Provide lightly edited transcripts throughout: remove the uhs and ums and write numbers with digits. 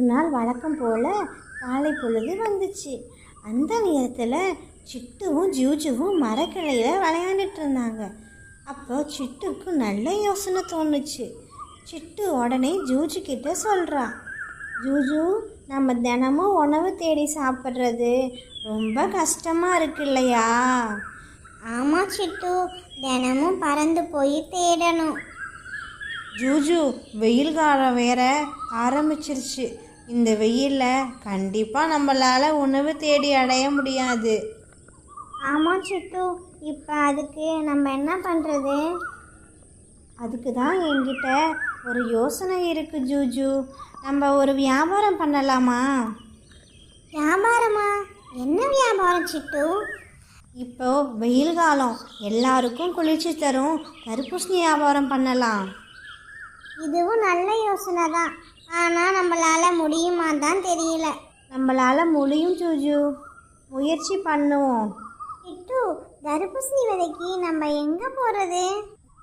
மறுநாள் வழக்கம் போல் காலை பொழுது வந்துச்சு. அந்த நேரத்தில் சிட்டுவும் ஜூஜுவும் மரக்கிளையில் விளையாண்டுட்டு இருந்தாங்க. அப்போ சிட்டுக்கு நல்ல யோசனை தோணுச்சு. சிட்டு உடனே ஜூஜு கிட்ட சொல்கிறா, ஜூஜு, நம்ம தினமும் உணவு தேடி சாப்பிட்றது ரொம்ப கஷ்டமாக இருக்கு இல்லையா? ஆமாம் சிட்டு, தினமும் பறந்து போய் தேடணும். ஜூஜு, வெயில் காலம் வேற ஆரம்பிச்சிருச்சு. இந்த வெயிலில் கண்டிப்பாக நம்மளால் உணவு தேடி அடைய முடியாது. ஆமாம் சிட்டு, இப்போ அதுக்கு நம்ம என்ன பண்ணுறது? அதுக்கு தான் என்கிட்ட ஒரு யோசனை இருக்குது ஜூஜு. நம்ம ஒரு வியாபாரம் பண்ணலாமா? வியாபாரமா? என்ன வியாபாரம் சிட்டு? இப்போ வெயில் காலம், எல்லாருக்கும் குளிர்ச்சி தரும் தர்பூசணி வியாபாரம் பண்ணலாம். இதுவும் நல்ல யோசனை தான், ஆனால் நம்மளால் முடியுமா தான் தெரியல. நம்மளால் முடியும் ஜூஜு, முயற்சி பண்ணுவோம். சிட்டு, தர்பூசணி விதைக்கு நம்ம எங்கே போகிறது?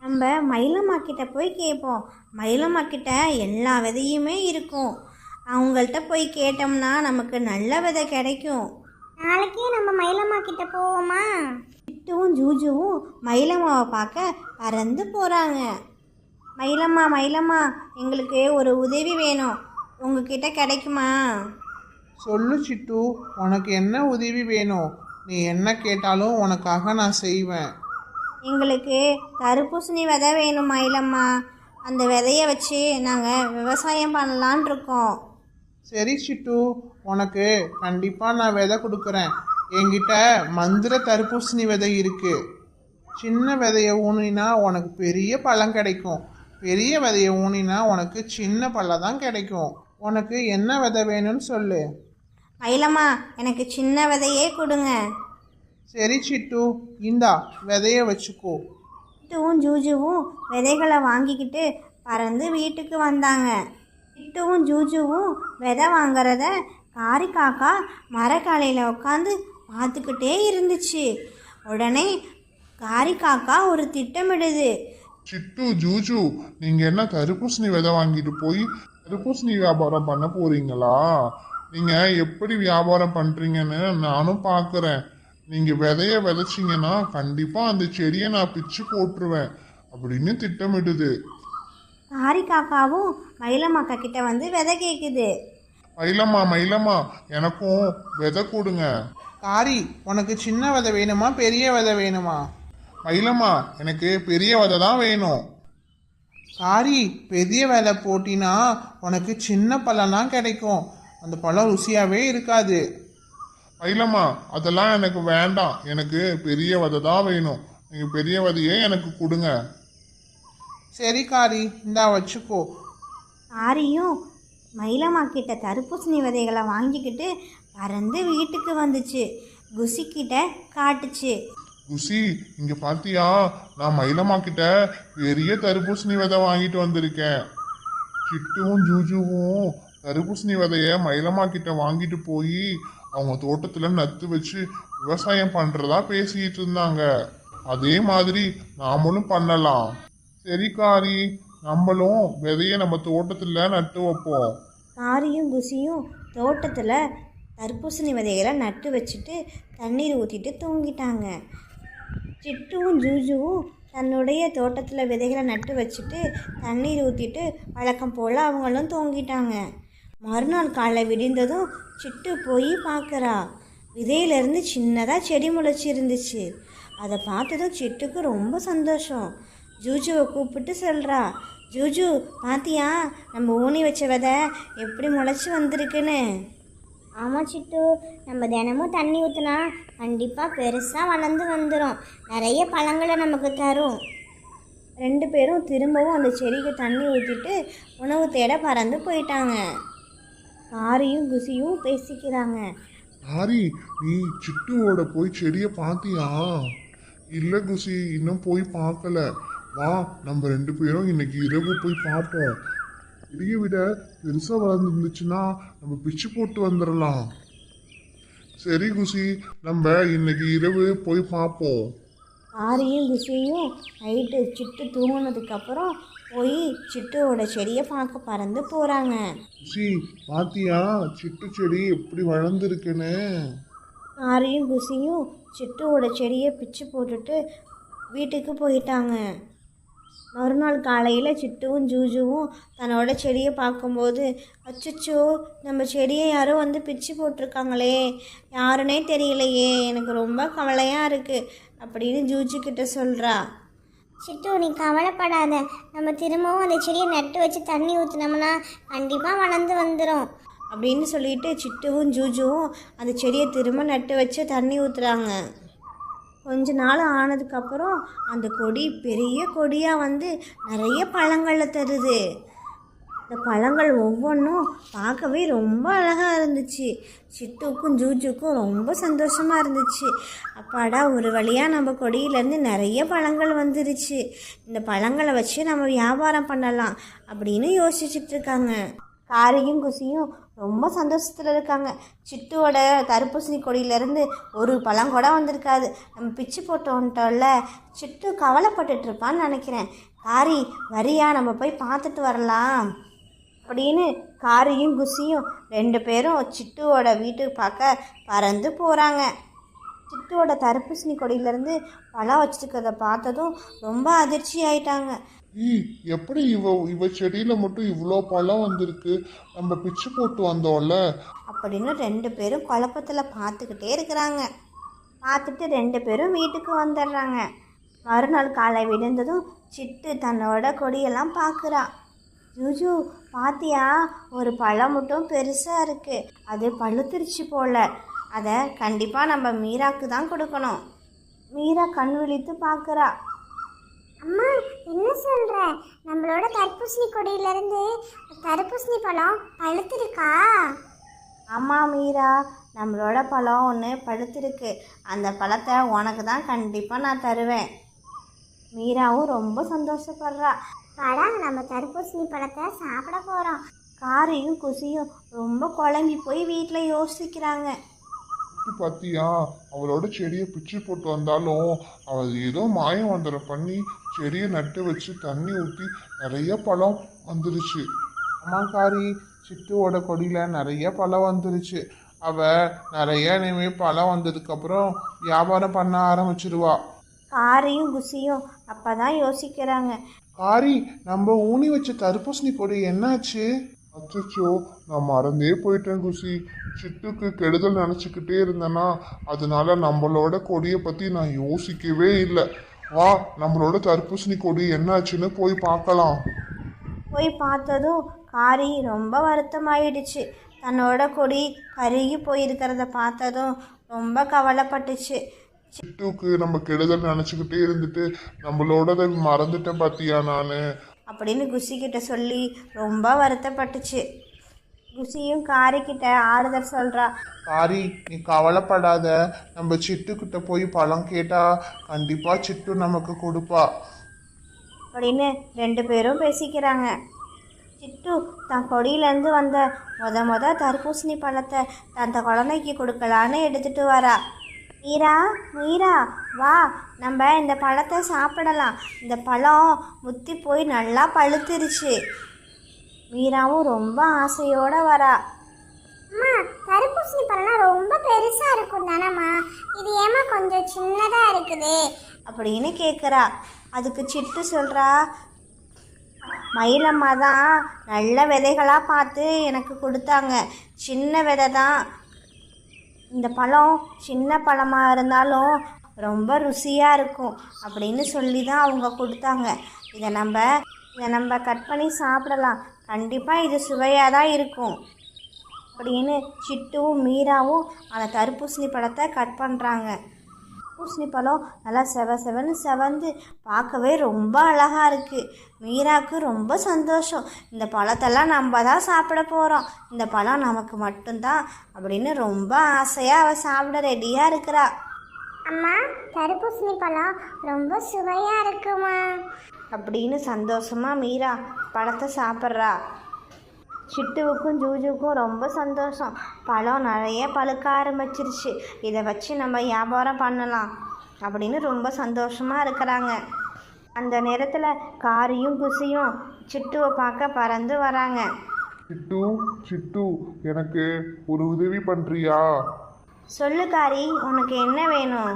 நம்ம மயிலம்மா கிட்ட போய் கேட்போம். மயிலம்மா கிட்ட எல்லா விதையுமே இருக்கும். அவங்கள்ட்ட போய் கேட்டோம்னா நமக்கு நல்ல விதை கிடைக்கும். நாளைக்கே நம்ம மயிலம்மா கிட்ட போவோமா? சிட்டுவும் ஜூஜுவும் மயிலம்மாவை பார்க்க பறந்து போகிறாங்க. மயிலம்மா, மயிலம்மா, எங்களுக்கு ஒரு உதவி வேணும், உங்ககிட்ட கிடைக்குமா? சொல்லு சிட்டு, உனக்கு என்ன உதவி வேணும்? நீ என்ன கேட்டாலும் உனக்காக நான் செய்வேன். எங்களுக்கு தர்பூசணி விதை வேணும் மயிலம்மா. அந்த விதையை வச்சு நாங்கள் விவசாயம் பண்ணலான் இருக்கோம். சரி சிட்டு, உனக்கு கண்டிப்பாக நான் விதை கொடுக்குறேன். என்கிட்ட மந்திர தர்பூசணி விதை இருக்குது. சின்ன விதையை ஊனினா உனக்கு பெரிய பழம் கிடைக்கும். பெரிய விதையை ஊனினா உனக்கு சின்ன பழம் தான் கிடைக்கும். உனக்கு என்ன விதை வேணும்னு சொல்லு. மயிலம்மா, எனக்கு சின்ன விதையே கொடுங்க. சரி சிட்டு, இந்தா விதைய வச்சுக்கோ. சிட்டுவும் ஜூஜுவும் விதைகளை வாங்கிக்கிட்டு பறந்து வீட்டுக்கு வந்தாங்க. சிட்டுவும் ஜூஜுவும் விதை வாங்குறத காரி காக்கா மரக்காலையில் உட்காந்து பார்த்துக்கிட்டே இருந்துச்சு. உடனே காரி காக்கா ஒரு திட்டமிடுது. சிட்டு, ஜூஜு, நீங்க என்ன தர்பூசணி விதை வாங்கிட்டு போய் தர்பூசணி வியாபாரம் பண்ண போறீங்களா? நீங்க எப்படி வியாபாரம் பண்றீங்கன்னு நானும் பார்க்குறேன். நீங்க விதைய விதைச்சிங்கன்னா கண்டிப்பா அந்த செடியை நான் பிச்சு போட்டுருவேன் அப்படின்னு திட்டமிடுது. காரி காக்காவும் மயிலம்மாக்கா கிட்ட வந்து விதை கேட்குது. மயிலம்மா, மயிலம்மா, எனக்கும் விதை கொடுங்க. காரி, உனக்கு சின்ன விதை வேணுமா பெரிய விதை வேணுமா? மயிலம்மா, எனக்கு பெரிய விதை தான் வேணும். காரி, பெரிய விதை போட்டினா உனக்கு சின்ன பழம் தான் கிடைக்கும். அந்த பழம் ருசியாகவே இருக்காது. மயிலம்மா, அதெல்லாம் எனக்கு வேண்டாம். எனக்கு பெரிய விதை தான் வேணும். நீங்கள் பெரிய விதையே எனக்கு கொடுங்க. சரி காரி, இந்தா வச்சுக்கோ. காரியும் மயிலம்மா கிட்ட தர்பூசணி விதைகளை வாங்கிக்கிட்டு பறந்து வீட்டுக்கு வந்துச்சு. குசிக்கிட்ட காட்டுச்சு. குசி, இங்க பாத்தியா, நான் மயிலம்மா கிட்ட பெரிய தர்பூசணி விதை வாங்கிட்டு வந்திருக்கேன். சிட்டுவும் ஜூஜுவும் தர்பூசணி விதைய மயிலம்மா கிட்ட வாங்கிட்டு போய் அவங்க தோட்டத்துல நட்டு வச்சு விவசாயம் பண்றதா பேசிட்டு இருந்தாங்க. அதே மாதிரி நாமளும் பண்ணலாம். சரி காரி, நம்மளும் விதைய நம்ம தோட்டத்துல நட்டு வைப்போம். காரியும் குசியும் தோட்டத்தில் தர்பூசணி விதைகளை நட்டு வச்சுட்டு தண்ணீர் ஊற்றிட்டு தூங்கிட்டாங்க. சிட்டுவும் ஜூஜுவும் தன்னுடைய தோட்டத்தில் விதைகளை நட்டு வச்சுட்டு தண்ணீர் ஊற்றிட்டு வழக்கம் போல் அவங்களும் தூங்கிட்டாங்க. மறுநாள் காலை விடிந்ததும் சிட்டு போய் பார்க்குறா. விதையிலேருந்து சின்னதாக செடி முளைச்சி இருந்துச்சு. அதை பார்த்ததும் சிட்டுக்கு ரொம்ப சந்தோஷம். ஜூஜுவை கூப்பிட்டு சொல்கிறா, ஜூஜு, பாத்தியா, நம்ம ஊனி வச்ச விதை எப்படி முளைச்சி வந்திருக்குன்னு? ஆமாம் சிட்டு, நம்ம தினமும் தண்ணி ஊற்றினா கண்டிப்பாக பெருசாக வளர்ந்து வந்துடும். நிறைய பழங்களை நமக்கு தரும். ரெண்டு பேரும் திரும்பவும் அந்த செடிக்கு தண்ணி ஊற்றிட்டு உணவு தேட பறந்து போயிட்டாங்க. காரியும் குசியும் பேசிக்கிறாங்க. காரி, நீ சிட்டுவோட போய் செடியை பார்த்தியா? இல்லை குசி, இன்னும் போய் பார்க்கல. வா, நம்ம ரெண்டு பேரும் இன்னைக்கு இரவு போய் பார்ப்போம். செடியை விட பெருசாக வளர்ந்துருந்துச்சுன்னா நம்ம பிச்சு போட்டு வந்துடலாம். சரி குசி, நம்ம இன்னைக்கு இரவு போய் பார்ப்போம். ஆரியும் குசியும் நைட்டு சிட்டு தூங்கினதுக்கப்புறம் போய் சிட்டுவோட செடியை பார்க்க பறந்து போகிறாங்க. குஷி பாத்தியா சிட்டு செடி எப்படி வளர்ந்துருக்குன்னு? ஆரியும் குசியும் சிட்டுவோட செடியை பிச்சு போட்டுட்டு வீட்டுக்கு போயிட்டாங்க. மறுநாள் காலையில் சிட்டுவும் ஜூஜுவும் தன்னோட செடியை பார்க்கும்போது, அச்சச்சோ நம்ம செடியை யாரோ வந்து பிச்சு போட்டிருக்காங்களே, யாருன்னே தெரியலையே, எனக்கு ரொம்ப கவலையாக இருக்குது அப்படின்னு ஜூஜு கிட்ட சொல்கிறா. சிட்டு நீ கவலைப்படாத, நம்ம திரும்பவும் அந்த செடியை நட்டு வச்சு தண்ணி ஊற்றினோம்னா கண்டிப்பாக வளர்ந்து வந்துடும் அப்படின்னு சொல்லிட்டு சிட்டுவும் ஜூஜுவும் அந்த செடியை திரும்ப நட்டு வச்சு தண்ணி ஊற்றுறாங்க. கொஞ்ச நாள் ஆனதுக்கப்புறம் அந்த கொடி பெரிய கொடியாக வந்து நிறைய பழங்களை தருது. இந்த பழங்கள் ஒவ்வொன்றும் பார்க்கவே ரொம்ப அழகாக இருந்துச்சு. சிட்டுக்கும் ஜூஜுக்கும் ரொம்ப சந்தோஷமாக இருந்துச்சு. அப்பாடா, ஒரு வழியாக நம்ம கொடியிலேருந்து நிறைய பழங்கள் வந்துருச்சு, இந்த பழங்களை வச்சு நம்ம வியாபாரம் பண்ணலாம் அப்படின்னு யோசிச்சுட்டு இருக்காங்க. காரியும் குசியும் ரொம்ப சந்தோஷத்தில் இருக்காங்க. சிட்டுவோட தர்பூசணி கொடியிலேருந்து ஒரு பழம் கூட வந்திருக்காது, நம்ம பிச்சு போட்டு வந்துட்டோம்ல. சிட்டு கவலைப்பட்டுட்டு இருப்பான்னு நினைக்கிறேன். காரி வரியா, நம்ம போய் பார்த்துட்டு வரலாம் அப்படின்னு காரியும் குசியும் 2 பேரும் சிட்டுவோட வீட்டுக்கு பார்க்க பறந்து போகிறாங்க. சிட்டுவோட தர்பூசணி கொடியிலேருந்து பழம் வச்சுருக்கிறத பார்த்ததும் ரொம்ப அதிர்ச்சி ஆயிட்டாங்க. எப்படி இவ செடியில மட்டும் இவ்வளோ பழம் வந்திருக்கு? நம்ம பிச்சு போட்டு வந்தோம்ல அப்படின்னு 2 பேரும் குழப்பத்தில் பார்த்துக்கிட்டே இருக்கிறாங்க. பார்த்துட்டு 2 பேரும் வீட்டுக்கு வந்துடுறாங்க. மறுநாள் காலை விழுந்ததும் சிட்டு தன்னோட கொடியெல்லாம் பார்க்குறா. ஜூஜு பாத்தியா, ஒரு பழம் மட்டும் பெருசாக இருக்குது, அது பழுத்துருச்சு போல், அதை கண்டிப்பாக நம்ம மீராக்கு தான் கொடுக்கணும். மீரா கண் விழித்து பார்க்குறா. அம்மா என்ன சொல்கிற? நம்மளோட தர்பூசணி கொடியிலேருந்து தர்பூசணி பழம் பழுத்திருக்கா? ஆமாம் மீரா, நம்மளோட பழம் ஒன்று பழுத்திருக்கு, அந்த பழத்தை உனக்கு தான் கண்டிப்பாக நான் தருவேன். மீராவும் ரொம்ப சந்தோஷப்படுறா. படா, நம்ம தர்பூசணி பழத்தை சாப்பிட போகிறோம். காரியும் குசியும் ரொம்ப குழம்பி போய் வீட்டில் யோசிக்கிறாங்க. பாத்தியா, அவளோட செடியை பிச்சு போட்டு வந்தாலும் அவள் ஏதோ மாயமந்திரம் பண்ணி செடியை நட்டு வச்சு தண்ணி ஊற்றி நிறைய பழம் வந்துருச்சு. அம்மா காரி, சிட்டுவோட கொடியில் நிறைய பழம் வந்துருச்சு. அவள் நிறைய இனிமேல் பழம் வந்ததுக்கப்புறம் வியாபாரம் பண்ண ஆரம்பிச்சிருவா. காரியும் குசியும் அப்போ தான் யோசிக்கிறாங்க. காரி, நம்ம ஊனி வச்ச தர்பூசணி கொடி என்னாச்சு? அச்சச்சோ, நான் மறந்தே போயிட்டேன் குஷி. சிட்டுக்கு கெடுதல் நினச்சிக்கிட்டே இருந்தேன்னா அதனால நம்மளோட கொடியை பற்றி நான் யோசிக்கவே இல்லை. வா, நம்மளோட தர்பூசணி கொடி என்னாச்சுன்னு போய் பார்க்கலாம். போய் பார்த்ததும் காரி ரொம்ப வருத்தமாயிடுச்சு. தன்னோட கொடி கருகி போயிருக்கிறத பார்த்ததும் ரொம்ப கவலைப்பட்டுச்சு. சிட்டுக்கு நம்ம கெடுதல் நினச்சிக்கிட்டே இருந்துட்டு நம்மளோடதை மறந்துட்டேன் பாத்தியா நான் அப்படின்னு குஷிக்கிட்ட சொல்லி ரொம்ப வருத்தப்பட்டுச்சு. குஷியும் காரிக்கிட்ட ஆறுதல் சொல்கிறா. காரி, நீ கவலைப்படாத, நம்ம சிட்டுக்கிட்ட போய் பழம் கேட்டால் கண்டிப்பாக சிட்டு நமக்கு கொடுப்பா அப்படின்னு 2 பேரும் பேசிக்கிறாங்க. சிட்டு தன் கொடியிலேருந்து வந்த மொத தர்பூசணி பழத்தை தன் குழந்தைக்கு கொடுக்கலான்னு எடுத்துகிட்டு வரா. மீரா, மீரா வா, நம்ம இந்த பழத்தை சாப்பிடலாம், இந்த பழம் முத்தி போய் நல்லா பழுத்துருச்சு. மீராவும் ரொம்ப ஆசையோடு வரா. அம்மா, தர்பூசணி பழம்லாம் ரொம்ப பெருசாக இருக்கும் தானம்மா, இது ஏமா கொஞ்சம் சின்னதாக இருக்குது அப்படின்னு கேட்குறா. அதுக்கு சிட்டு சொல்கிறா, மயிலம்மா தான் நல்ல விதைகளாக பார்த்து எனக்கு கொடுத்தாங்க, சின்ன விதை தான். இந்த பழம் சின்ன பழமாக இருந்தாலும் ரொம்ப ருசியாக இருக்கும் அப்படின்னு சொல்லி தான் அவங்க கொடுத்தாங்க. இதை நம்ம கட் பண்ணி சாப்பிடலாம், கண்டிப்பாக இது சுவையாக தான் இருக்கும் அப்படின்னு சிட்டுவும் மீராவும் அந்த தர்பூசணி பழத்தை கட் பண்ணுறாங்க. தர்பூசணி பழம் நல்லா செவன்னு செவந்து பார்க்கவே ரொம்ப அழகாக இருக்குது. மீராவுக்கு ரொம்ப சந்தோஷம். இந்த பழத்தெல்லாம் நம்ம தான் சாப்பிட போகிறோம், இந்த பழம் நமக்கு மட்டும்தான் அப்படின்னு ரொம்ப ஆசையாக அவள் சாப்பிட ரெடியாக இருக்கிறா. அம்மா, தர்பூசணி பழம் ரொம்ப சுவையாக இருக்குமா அப்படின்னு சந்தோஷமாக மீரா பழத்தை சாப்பிட்றா. சிட்டுவுக்கும் ஜூஜுக்கும் ரொம்ப சந்தோஷம். பழம் நிறைய பழுக்க ஆரம்பிச்சிருச்சு, இதை வச்சு நம்ம வியாபாரம் பண்ணலாம் அப்படின்னு ரொம்ப சந்தோஷமாக இருக்கிறாங்க. அந்த நேரத்தில் காரியும் குசியும் சிட்டுவை பார்க்க பறந்து வராங்க. சிட்டு சிட்டு எனக்கு ஒரு உதவி பண்றியா? சொல்லு காரி, உனக்கு என்ன வேணும்?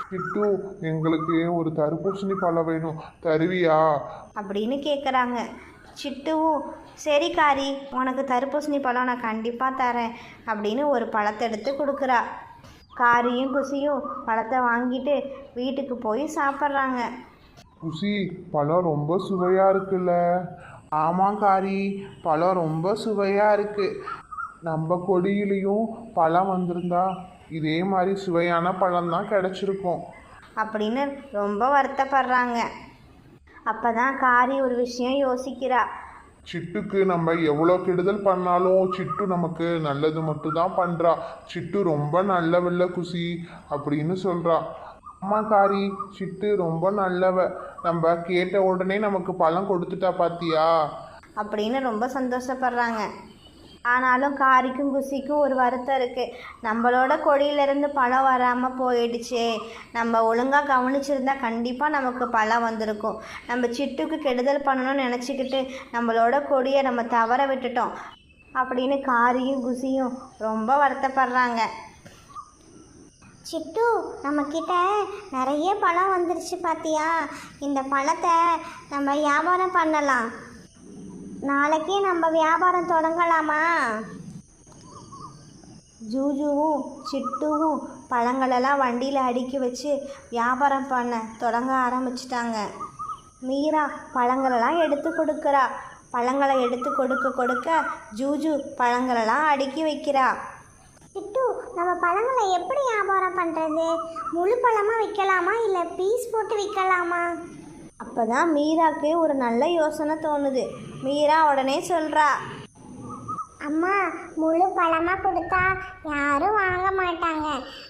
சிட்டு எங்களுக்கு ஒரு தர்பூசணி பழம் வேணும், தருவியா? அப்படின்னு கேட்குறாங்க. சிட்டுவும் சரி காரி, உனக்கு தர்பூசணி பழம் நான் கண்டிப்பாக தரேன் அப்படின்னு ஒரு பழத்தை எடுத்து கொடுக்குறா. காரியும் குசியும் பழத்தை வாங்கிட்டு வீட்டுக்கு போய் சாப்பிட்றாங்க. குசி பழம் ரொம்ப சுவையா இருக்குல்ல? ஆமாம் காரி, பழம் ரொம்ப சுவையாக இருக்குது. நம்ம கொடியிலையும் பழம் வந்திருந்தா இதே மாதிரி சுவையான பழம் தான் கிடச்சிருக்கும் அப்படின்னு ரொம்ப வருத்தப்படுறாங்க. அப்போ தான் காரி ஒரு விஷயம் யோசிக்கிறா. சிட்டுக்கு நம்ம எவ்வளோ கெடுதல் பண்ணாலும் சிட்டு நமக்கு நல்லது மட்டும்தான் பண்ணுறா. சிட்டு ரொம்ப நல்லவல்ல குசி அப்படின்னு சொல்கிறா. அம்மா காரி, சிட்டு ரொம்ப நல்லவ. நம்ம கேட்ட உடனே நமக்கு பழம் கொடுத்துட்டா பாத்தியா அப்படின்னு ரொம்ப சந்தோஷப்படுறாங்க. ஆனாலும் காரிக்கும் குசிக்கும் ஒரு வருத்தம் இருக்குது. நம்மளோட கொடியிலேருந்து பழம் வராமல் போயிடுச்சே, நம்ம ஒழுங்காக கவனிச்சிருந்தா கண்டிப்பாக நமக்கு பழம் வந்திருக்கும். நம்ம சிட்டுக்கு கெடுதல் பண்ணணும்னு நினச்சிக்கிட்டு நம்மளோட கொடியை நம்ம தவற விட்டுட்டோம் அப்படின்னு காரியும் குசியும் ரொம்ப வருத்தப்படுறாங்க. சிட்டு, நம்மக்கிட்ட நிறைய பழம் வந்துருச்சு பார்த்தியா? இந்த பழத்தை நம்ம வியாபாரம் பண்ணலாம். நாளைக்கே நம்ம வியாபாரம் தொடங்கலாமா? ஜூஜுவும் சிட்டுவும் பழங்களெல்லாம் வண்டியில் அடுக்கி வச்சு வியாபாரம் பண்ண தொடங்க ஆரம்பிச்சிட்டாங்க. மீரா பழங்களெல்லாம் எடுத்து கொடுக்குறா. பழங்களை எடுத்து கொடுக்க கொடுக்க ஜூஜு பழங்களெல்லாம் அடுக்கி வைக்கிறா. சிட்டு, நம்ம பழங்களை எப்படி வியாபாரம் பண்ணுறது? முழு பழமாக விற்கலாமா இல்லை பீஸ் போட்டு விற்கலாமா? அப்போ தான் மீராக்கு ஒரு நல்ல யோசனை தோணுது. மீரா உடனே சொல்கிறா, அம்மா, முழு பழமாக கொடுத்தா யாரும் வாங்க மாட்டாங்க.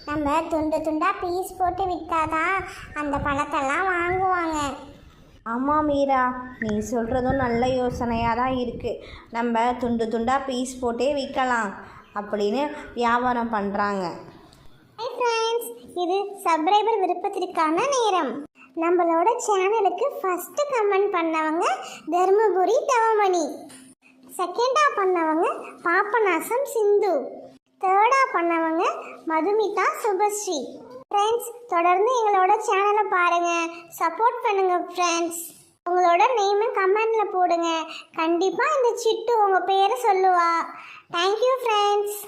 நம்ம துண்டு துண்டாக பீஸ் போட்டு விற்றாதான் அந்த பழத்தெல்லாம் வாங்குவாங்க. ஆமாம் மீரா, நீ சொல்கிறதும் நல்ல யோசனையாக தான் இருக்குது. நம்ம துண்டு துண்டாக பீஸ் போட்டே விற்கலாம் அப்படின்னு வியாபாரம் பண்ணுறாங்க. ஹாய் ஃப்ரெண்ட்ஸ், இது சப்ஸ்கிரைபர் விருப்பத்திற்கான நேரம். நம்மளோட சேனலுக்கு ஃபஸ்ட்டு கமெண்ட் பண்ணவங்க தர்மபுரி தவமணி, செகண்டாக பண்ணவங்க பாப்பநாசம் சிந்து, தேர்டாக பண்ணவங்க மதுமிதா சுபஸ்ரீ. ஃப்ரெண்ட்ஸ், தொடர்ந்து எங்களோட சேனலை பாருங்கள், சப்போர்ட் பண்ணுங்கள் ஃப்ரெண்ட்ஸ். உங்களோட நேமை கமெண்டில் போடுங்க. கண்டிப்பாக இந்த சிட்டு உங்கள் பேரை சொல்லுவா. Thank you friends.